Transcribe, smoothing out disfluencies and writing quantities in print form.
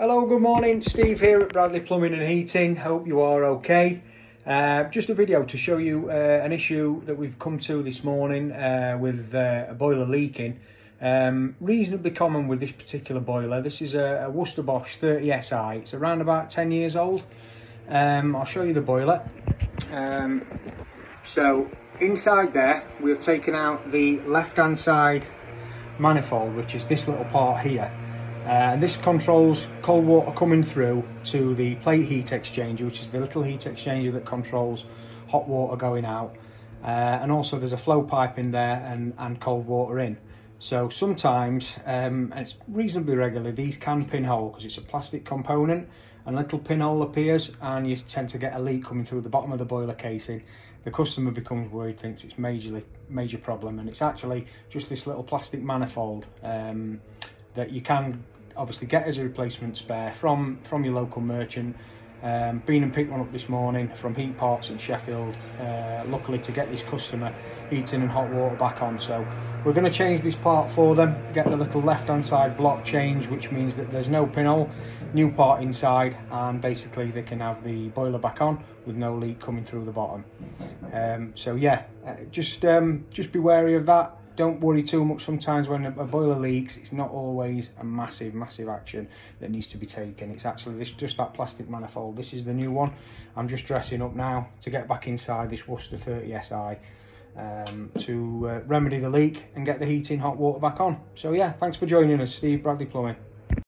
Hello, good morning. Steve here at Bradley Plumbing and Heating. Hope you are okay. Just a video to show you an issue that we've come to this morning with a boiler leaking. Reasonably common with this particular boiler. This is a Worcester Bosch 30SI. It's around about 10 years old. I'll show you the boiler. So inside there we have taken out the left hand side manifold, which is this little part here. And this controls cold water coming through to the plate heat exchanger, which is the little heat exchanger that controls hot water going out. And also there's a flow pipe in there and cold water in. So sometimes, and it's reasonably regular, these can pinhole because it's a plastic component, and a little pinhole appears and you tend to get a leak coming through the bottom of the boiler casing. The customer becomes worried, thinks it's major problem, and it's actually just this little plastic manifold that you can obviously get as a replacement spare from your local merchant. Been and picked one up this morning from Heat Parts in Sheffield, luckily to get this customer heating and hot water back on. So we're going to change this part for them, get the little left hand side block changed, which means that there's no pinhole, new part inside, and basically they can have the boiler back on with no leak coming through the bottom. So yeah, just be wary of that. Don't worry too much. Sometimes when a boiler leaks, it's not always a massive action that needs to be taken. It's actually just that plastic manifold. This is the new one. I'm just dressing up now to get back inside this Worcester 30SI to remedy the leak and get the heating hot water back on. So yeah, thanks for joining us. Steve, Bradley Plumbing.